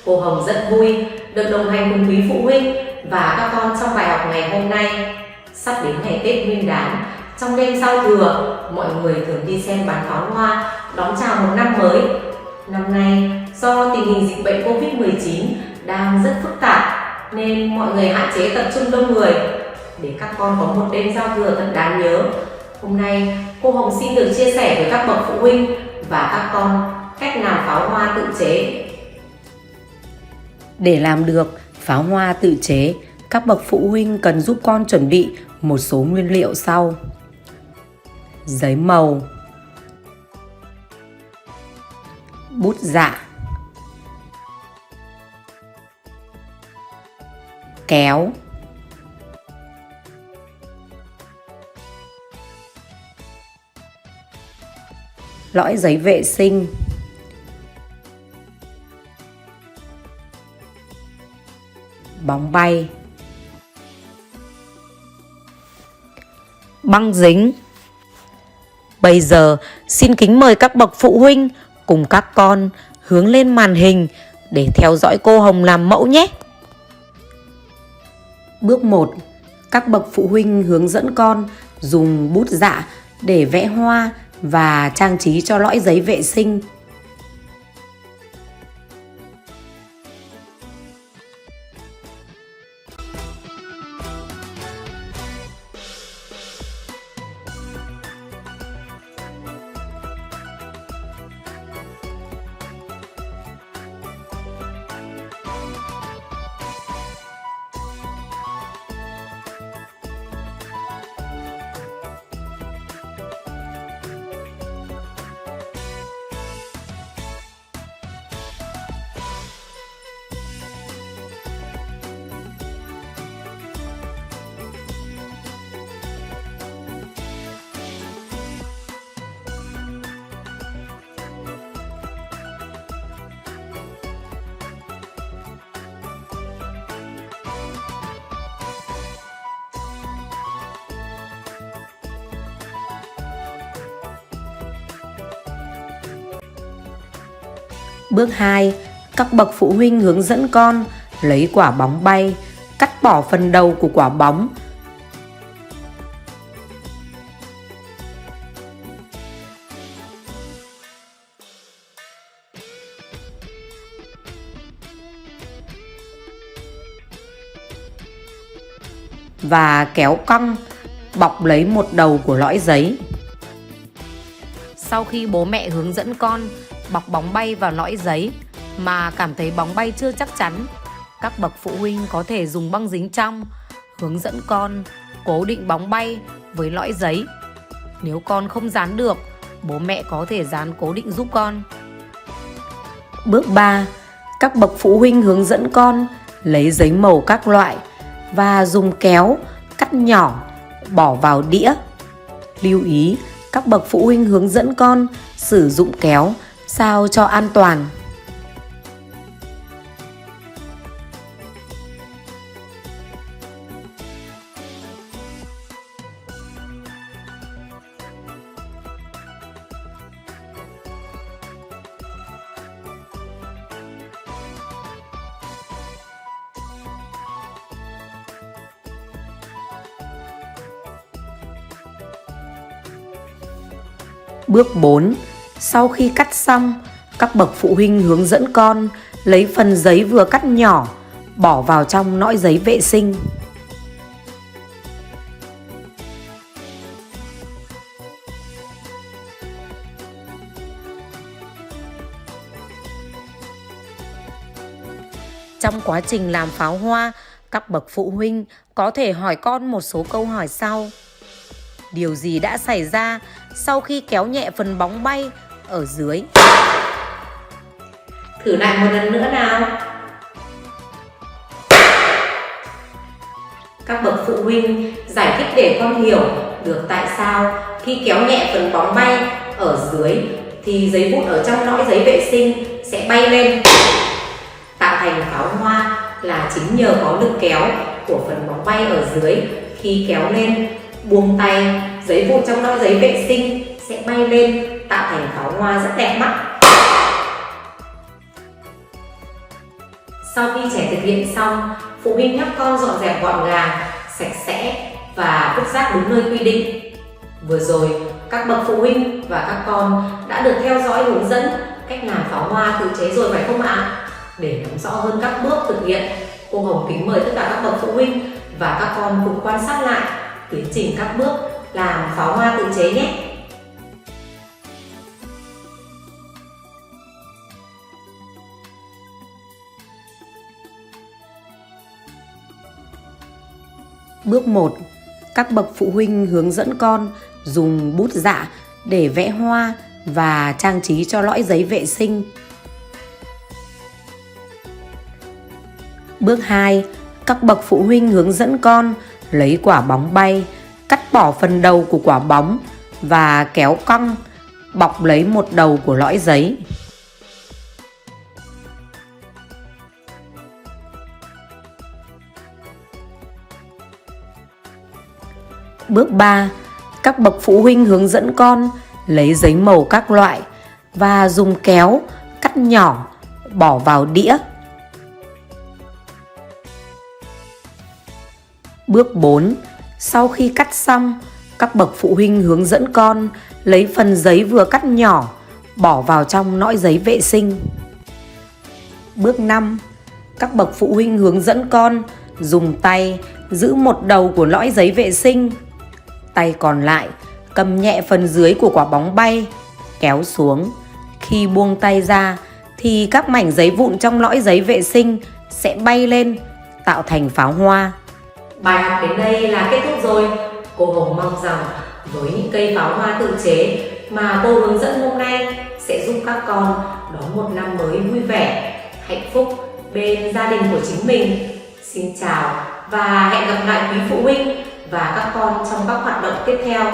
Cô Hồng rất vui được đồng hành cùng quý phụ huynh và các con trong bài học ngày hôm nay. Sắp đến ngày Tết Nguyên đán, trong đêm giao thừa, mọi người thường đi xem bắn pháo hoa đón chào một năm mới. Năm nay, do tình hình dịch bệnh Covid-19 đang rất phức tạp nên mọi người hạn chế tập trung đông người để các con có một đêm giao thừa thật đáng nhớ. Hôm nay, cô Hồng xin được chia sẻ với các bậc phụ huynh và các con cách làm pháo hoa tự chế. Để làm được pháo hoa tự chế, các bậc phụ huynh cần giúp con chuẩn bị một số nguyên liệu sau: giấy màu, bút dạ, kéo, lõi giấy vệ sinh, bóng bay, băng dính. Bây giờ xin kính mời các bậc phụ huynh cùng các con hướng lên màn hình để theo dõi cô Hồng làm mẫu nhé. Bước 1. Các bậc phụ huynh hướng dẫn con dùng bút dạ để vẽ hoa và trang trí cho lõi giấy vệ sinh. Bước 2. Các bậc phụ huynh hướng dẫn con lấy quả bóng bay, cắt bỏ phần đầu của quả bóng. Và kéo cong, bọc lấy một đầu của lõi giấy. Sau khi bố mẹ hướng dẫn con bọc bóng bay vào lõi giấy mà cảm thấy bóng bay chưa chắc chắn, các bậc phụ huynh có thể dùng băng dính trong hướng dẫn con cố định bóng bay với lõi giấy. Nếu con không dán được, bố mẹ có thể dán cố định giúp con. Bước 3. Các bậc phụ huynh hướng dẫn con lấy giấy màu các loại và dùng kéo cắt nhỏ bỏ vào đĩa. Lưu ý, các bậc phụ huynh hướng dẫn con sử dụng kéo sao cho an toàn. Bước 4. Sau khi cắt xong, các bậc phụ huynh hướng dẫn con lấy phần giấy vừa cắt nhỏ bỏ vào trong lõi giấy vệ sinh. Trong quá trình làm pháo hoa, các bậc phụ huynh có thể hỏi con một số câu hỏi sau: điều gì đã xảy ra sau khi kéo nhẹ phần bóng bay ở dưới? Thử lại một lần nữa nào. Các bậc phụ huynh giải thích để con hiểu được tại sao khi kéo nhẹ phần bóng bay ở dưới thì giấy bút ở trong lõi giấy vệ sinh sẽ bay lên. Tạo thành pháo hoa là chính nhờ có lực kéo của phần bóng bay ở dưới. Khi kéo lên, buông tay, giấy vụn trong lõi giấy vệ sinh sẽ bay lên, tạo thành pháo hoa rất đẹp mắt. Sau khi trẻ thực hiện xong, phụ huynh nhắc con dọn dẹp gọn gàng, sạch sẽ và vứt rác đúng nơi quy định. Vừa rồi, các bậc phụ huynh và các con đã được theo dõi hướng dẫn cách làm pháo hoa tự chế rồi phải không ạ? Để nắm rõ hơn các bước thực hiện, cô Hồng kính mời tất cả các bậc phụ huynh và các con cùng quan sát lại tiến trình các bước làm pháo hoa tự chế nhé. Bước 1. Các bậc phụ huynh hướng dẫn con dùng bút dạ để vẽ hoa và trang trí cho lõi giấy vệ sinh. Bước 2. Các bậc phụ huynh hướng dẫn con lấy quả bóng bay, cắt bỏ phần đầu của quả bóng và kéo cong, bọc lấy một đầu của lõi giấy. Bước 3. Các bậc phụ huynh hướng dẫn con lấy giấy màu các loại và dùng kéo cắt nhỏ bỏ vào đĩa. Bước 4. Sau khi cắt xong, các bậc phụ huynh hướng dẫn con lấy phần giấy vừa cắt nhỏ bỏ vào trong lõi giấy vệ sinh. Bước 5. Các bậc phụ huynh hướng dẫn con dùng tay giữ một đầu của lõi giấy vệ sinh. Tay còn lại cầm nhẹ phần dưới của quả bóng bay, kéo xuống. Khi buông tay ra thì các mảnh giấy vụn trong lõi giấy vệ sinh sẽ bay lên, tạo thành pháo hoa. Bài học đến đây là kết thúc rồi. Cô Hồng mong rằng với những cây pháo hoa tự chế mà cô hướng dẫn hôm nay sẽ giúp các con đón một năm mới vui vẻ, hạnh phúc bên gia đình của chính mình. Xin chào và hẹn gặp lại quý phụ huynh và các con trong các hoạt động tiếp theo.